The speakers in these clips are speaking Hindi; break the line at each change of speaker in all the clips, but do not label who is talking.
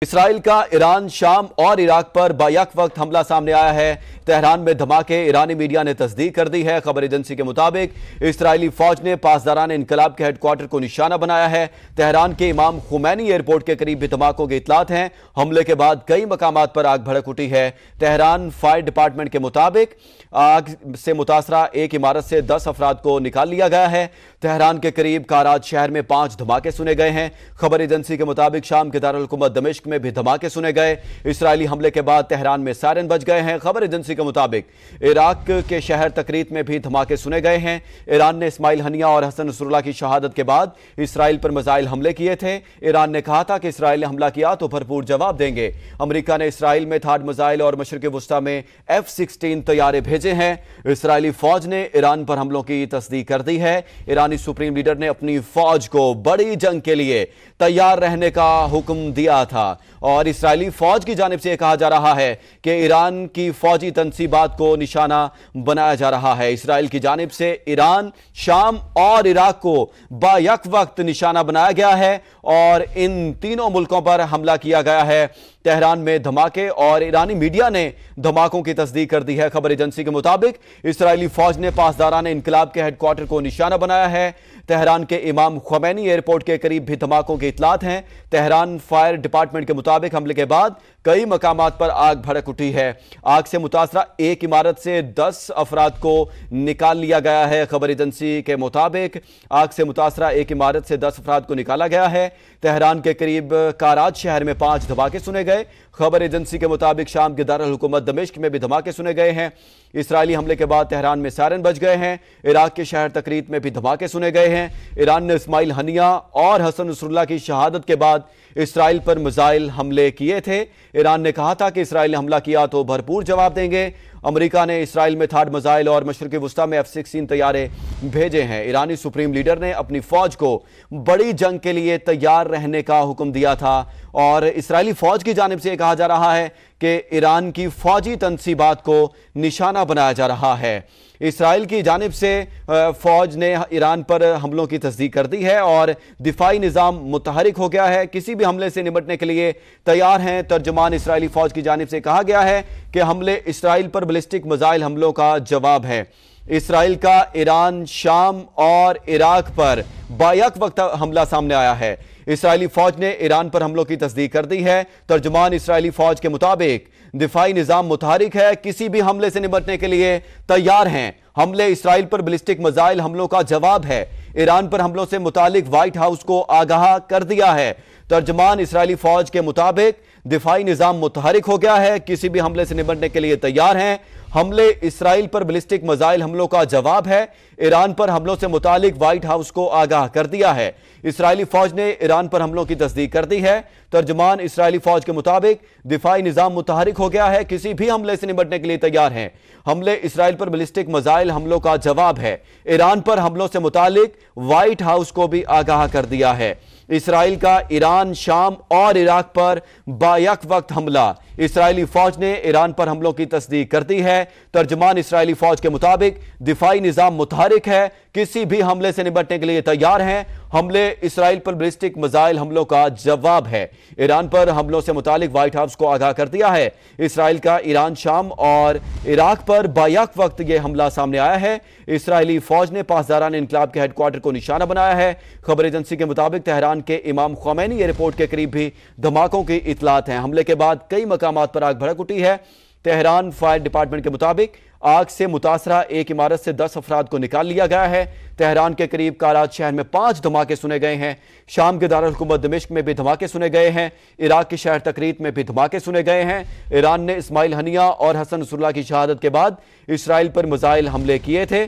इसराइल का ईरान, शाम और इराक पर बायक वक्त हमला सामने आया है। तेहरान में धमाके, ईरानी मीडिया ने तस्दीक कर दी है। खबर एजेंसी के मुताबिक इसराइली फौज ने पासदारान इनकलाब के हेडक्वार्टर को निशाना बनाया है। तेहरान के इमाम खुमैनी एयरपोर्ट के करीब भी धमाकों के इतलात हैं। हमले के बाद कई मकामात पर आग भड़क उठी है। तेहरान फायर डिपार्टमेंट के मुताबिक आग से मुतासरा एक इमारत से 10 अफराद को निकाल लिया गया है। तेहरान के करीब काराज शहर में 5 धमाके सुने गए हैं। खबर एजेंसी के मुताबिक शाम के दारुल हुकूमत दमिश्क में भी धमाके सुने गए। इसराइली हमले के बाद तेहरान में सायरन बज गए हैं। खबर एजेंसी के मुताबिक इराक के शहर तकरीत में भी धमाके सुने गए हैं। ईरान ने इस्माइल हनिया और हसन नसरुल्लाह की शहादत के बाद इसराइल पर मिसाइल हमले किए थे। ईरान ने कहा था कि इसराइल ने हमला किया तो भरपूर जवाब देंगे। अमेरिका ने इसराइल में थाड मिसाइल और मशरिक़ वुस्ता में F-16 तैयारे भेजे हैं। इसराइली फौज ने ईरान पर हमलों की तस्दीक कर दी है। ईरानी सुप्रीम लीडर ने अपनी फौज को बड़ी जंग के लिए तैयार रहने का हुक्म दिया था और इसराइली फौज की जानिब से कहा जा रहा है कि ईरान की फौजी तनसीबात को निशाना बनाया जा रहा है। इसराइल की जानिब से ईरान, शाम और इराक को बायक वक्त निशाना बनाया गया है और इन तीनों मुल्कों पर हमला किया गया है। तेहरान में धमाके और ईरानी मीडिया ने धमाकों की तस्दीक कर दी है। खबर एजेंसी के मुताबिक इसराइली फौज ने पासदारान इनकलाब के हेडक्वार्टर को निशाना बनाया है। तेहरान के इमाम खुमैनी एयरपोर्ट के करीब भी धमाकों के इतलात हैं। तेहरान फायर डिपार्टमेंट के मुताबिक हमले के बाद कई मकामात पर आग भड़क उठी है। आग से मुतासरा एक इमारत से 10 अफराद को निकाल लिया गया है। खबर एजेंसी के मुताबिक आग से मुतासरा एक इमारत से 10 अफराद को निकाला गया है। तेहरान के करीब काराज शहर में 5 धमाके सुने गए। खबर एजेंसी के मुताबिक शाम के दारुल हुकूमत दमिश्क में भी धमाके सुने गए हैं। इसराइली हमले के बाद तेहरान में सायरन बज गए हैं। इराक के शहर तकरीत में भी धमाके सुने गए हैं। ईरान ने इस्माइल हनिया और हसन नसरुल्लाह की शहादत के बाद इसराइल पर मिसाइल हमले किए थे। ईरान ने कहा था कि इसराइल ने हमला किया तो भरपूर जवाब देंगे। अमेरिका ने इसराइल में थाड मिसाइल और मशरिक़ वुस्ता में F-16 तैयारे भेजे हैं। ईरानी सुप्रीम लीडर ने अपनी फौज को बड़ी जंग के लिए तैयार रहने का हुक्म दिया था और इसराइली फौज की जानिब से कहा जा रहा है कि ईरान की फौजी तनसीबात को निशाना बनाया जा रहा है। इसराइल की जानिब से फौज ने ईरान पर हमलों की तस्दीक कर दी है और दिफाई निज़ाम मुतहरिक हो गया है। किसी भी हमले से निपटने के लिए तैयार हैं। तर्जुमान इसराइली फौज की जानिब से कहा गया है कि हमले इसराइल पर बैलिस्टिक मिसाइल हमलों का जवाब है। इसराइल का ईरान, शाम और इराक पर बायक वक्त हमला सामने आया है। इसराइली फौज ने ईरान पर हमलों की तस्दीक कर दी है। तर्जुमान इसराइली फौज के मुताबिक दिफाई निज़ाम मुतहरिक है, किसी भी हमले से निपटने के लिए तैयार हैं। हमले इसराइल पर बैलिस्टिक मिसाइल हमलों का जवाब है। ईरान पर हमलों से मुतालिक व्हाइट हाउस को आगाह कर दिया है। तर्जुमान इसराइली फौज के मुताबिक दिफाई निज़ाम मुतहरिक हो गया है, किसी भी हमले से निपटने के लिए तैयार हैं। हमले इसराइल पर बैलिस्टिक मिसाइल हमलों का जवाब है। ईरान पर हमलों से मुतालिक व्हाइट हाउस को आगाह कर दिया है। इसराइली फौज ने ईरान पर हमलों की तस्दीक कर दी है। तर्जुमान इसराइली फौज के मुताबिक दिफाई निज़ाम मुतहरिक हो गया है, किसी भी हमले से निपटने के लिए तैयार हैं। हमले इसराइल पर बैलिस्टिक मिसाइल हमलों का जवाब है। ईरान पर हमलों से मुतालिक व्हाइट हाउस को भी आगाह कर दिया है। इसराइल का ईरान, शाम और इराक पर बायक वक्त हमला। इसराइली फौज ने ईरान पर हमलों की तस्दीक कर दी है। तर्जुमान इसराइली फौज के मुताबिक दिफाई निज़ाम मुतहरिक है, किसी भी हमले से निपटने के लिए तैयार हैं। हमले इसराइल पर बैलिस्टिक मिसाइल हमलों का जवाब है। ईरान पर हमलों से मुतालिक व्हाइट हाउस को आगाह कर दिया है। इसराइल का ईरान, शाम और इराक पर बायक वक्त यह हमला सामने आया है। इसराइली फौज ने पासदारान इनकलाब के हेडक्वार्टर को निशाना बनाया है। खबर एजेंसी के मुताबिक तेहरान के इमाम खुमैनी एयरपोर्ट के करीब भी धमाकों की इतलात हैं। हमले के बाद कई मकामात पर आग भड़क उठी है। तेहरान फायर डिपार्टमेंट के मुताबिक आग से मुतासरा एक इमारत से 10 अफराद को निकाल लिया गया है। तेहरान के करीब काराज शहर में 5 धमाके सुने गए हैं। शाम के दारुल हुकूमत दमिश्क में भी धमाके सुने गए हैं। इराक के शहर तकरीत में भी धमाके सुने गए हैं। ईरान ने इस्माइल हनिया और हसन नसरुल्लाह की शहादत के बाद इसराइल पर मिसाइल हमले किए थे।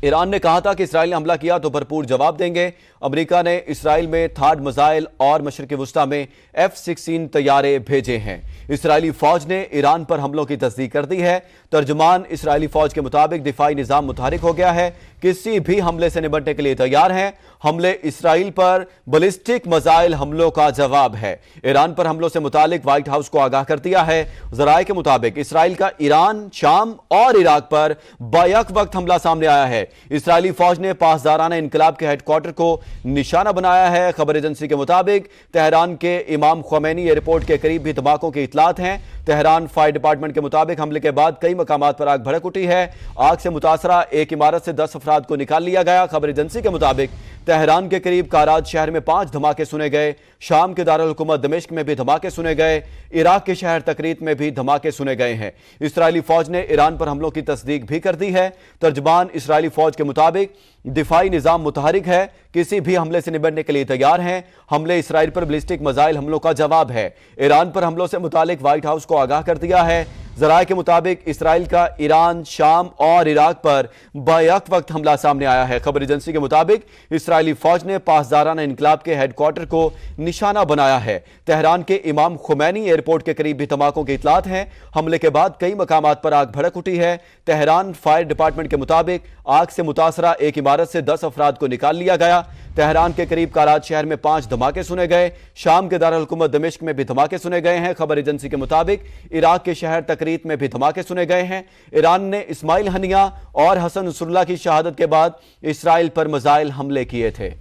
ईरान ने कहा था कि इसराइल ने हमला किया तो भरपूर जवाब देंगे। अमेरिका ने इसराइल में थाड मिसाइल और मशरिक़ वुस्ता में F-16 तैयारे भेजे हैं। इसराइली फौज ने ईरान पर हमलों की तस्दीक कर दी है। तर्जुमान इसराइली फौज के मुताबिक दिफाई निज़ाम मुतहरिक हो गया है, किसी भी हमले से निपटने के लिए तैयार हैं। हमले इसराइल पर बैलिस्टिक मिसाइल हमलों का जवाब है। ईरान पर हमलों से मुतालिक व्हाइट हाउस को आगाह कर दिया है। ज़राए के मुताबिक इसराइल का ईरान, शाम और इराक पर बायक वक्त हमला सामने आया है। इसराइली फौज ने पासदाराना इनकलाब के हेडक्वार्टर को निशाना बनाया है। खबर एजेंसी के मुताबिक तेहरान के इमाम ख़ुमैनी एयरपोर्ट के करीब भी धमाकों की इतलात हैं। तेहरान फायर डिपार्टमेंट के मुताबिक हमले के बाद कई मकामात पर आग भड़क उठी है। आग से मुतासरा एक इमारत से 10 अफराद को निकाल लिया गया। खबर एजेंसी के मुताबिक तेहरान के करीब कराज शहर में 5 धमाके सुने गए। शाम के दारुल हुकूमत दमिश्क में भी धमाके सुने गए। इराक के शहर तकरीत में भी धमाके सुने गए हैं। इस्राएली फौज ने ईरान पर हमलों की तस्दीक भी कर दी है। तर्जमान इस्राएली फौज के मुताबिक दिफाई निजाम मुतहरिक है, किसी भी हमले से निपटने के लिए तैयार हैं। हमले इसराइल पर बैलिस्टिक मिसाइल हमलों का जवाब है। ईरान पर हमलों से मुतालिक व्हाइट हाउस को आगाह कर दिया है। जराये के मुताबिक इसराइल का ईरान, शाम और इराक पर बैक वक्त हमला सामने आया है। खबर एजेंसी के मुताबिक इसराइली फौज ने पासदाराना इनकलाब के हेडक्वार्टर को निशाना बनाया है। तेहरान के इमाम ख़ुमैनी एयरपोर्ट के करीब भी धमाकों की इतलात हैं। हमले के बाद कई मकामात पर आग भड़क उठी है। तेहरान फायर डिपार्टमेंट के मुताबिक आग से मुतासरा एक इमारत से 10 अफराद को निकाल लिया गया। तेहरान के करीब कराच शहर में 5 धमाके सुने गए। शाम के दारुल हुकूमत दमिश्क में भी धमाके सुने गए हैं। खबर एजेंसी के मुताबिक इराक के शहर तकरीत में भी धमाके सुने गए हैं। ईरान ने इस्माइल हनिया और हसन नसरुल्लाह की शहादत के बाद इसराइल पर मिसाइल हमले किए थे।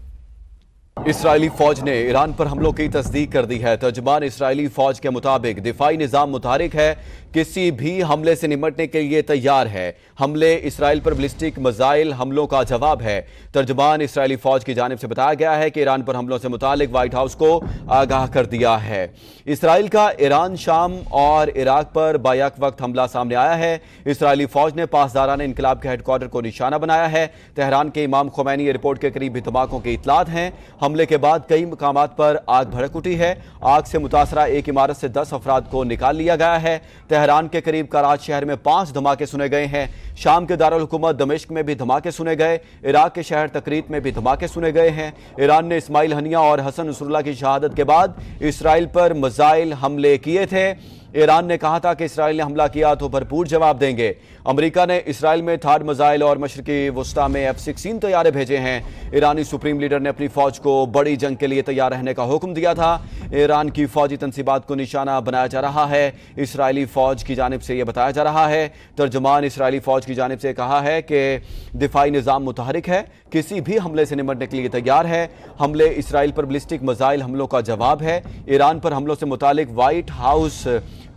इसराइली फौज ने ईरान पर हमलों की तस्दीक कर दी है। तर्जमान इसराइली फौज के मुताबिक दिफाई निजाम मुतहरिक है, किसी भी हमले से निपटने के लिए तैयार है। हमले इसराइल पर बैलिस्टिक मिसाइल हमलों का जवाब है। तर्जमान इसराइली फौज की जानिब से बताया गया है कि ईरान पर हमलों से मुतालिक व्हाइट हाउस को आगाह कर दिया है। इसराइल का ईरान, शाम और इराक पर बैक वक्त हमला सामने आया है। इसराइली फौज ने पासदाराना इनकलाब के हेडक्वार्टर को निशाना बनाया है। तेहरान के इमाम ख़ुमैनी एयरपोर्ट के करीब भी धमाकों की इतलात हैं। हमले के बाद कई मकामात पर आग भड़क उठी है। आग से मुतासरा एक इमारत से 10 अफराद को निकाल लिया गया है। तेहरान के करीब कराच शहर में 5 धमाके सुने गए हैं। शाम के दारुल हुकूमत दमिश्क में भी धमाके सुने गए। इराक के शहर तकरीत में भी धमाके सुने गए हैं। ईरान ने इस्माइल हनिया और हसन नसरुल्लाह की शहादत के बाद इसराइल पर मिसाइल हमले किए थे। ईरान ने कहा था कि इसराइल ने हमला किया तो भरपूर जवाब देंगे। अमेरिका ने इसराइल में थाड मिसाइल और मशरकी वस्ता में F-16 तैयारे भेजे हैं। ईरानी सुप्रीम लीडर ने अपनी फौज को बड़ी जंग के लिए तैयार रहने का हुक्म दिया था। ईरान की फौजी तनसीबात को निशाना बनाया जा रहा है। इसराइली फौज की जानिब से यह बताया जा रहा है। तर्जमान इसराइली फौज की जानिब से कहा है कि दिफाई निज़ाम मुतहरिक है, किसी भी हमले से निपटने के लिए तैयार है। हमले इसराइल पर बैलिस्टिक मिसाइल हमलों का जवाब है। ईरान पर हमलों से मुतालिक व्हाइट हाउस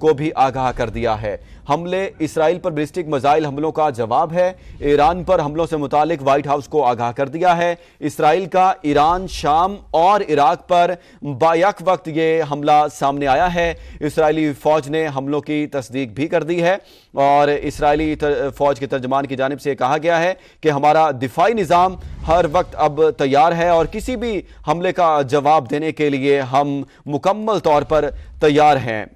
को भी आगाह कर दिया है। हमले इसराइल पर बैलिस्टिक मिसाइल हमलों का जवाब है। ईरान पर हमलों से मुतालिक व्हाइट हाउस को आगाह कर दिया है। इसराइल का ईरान, शाम और इराक पर बैक वक्त ये हमला सामने आया है। इसराइली फौज ने हमलों की तस्दीक भी कर दी है और इसराइली फौज के तर्जमान की जानिब से कहा गया है कि हमारा दिफाई निज़ाम हर वक्त अब तैयार है और किसी भी हमले का जवाब देने के लिए हम मुकम्मल तौर पर तैयार हैं।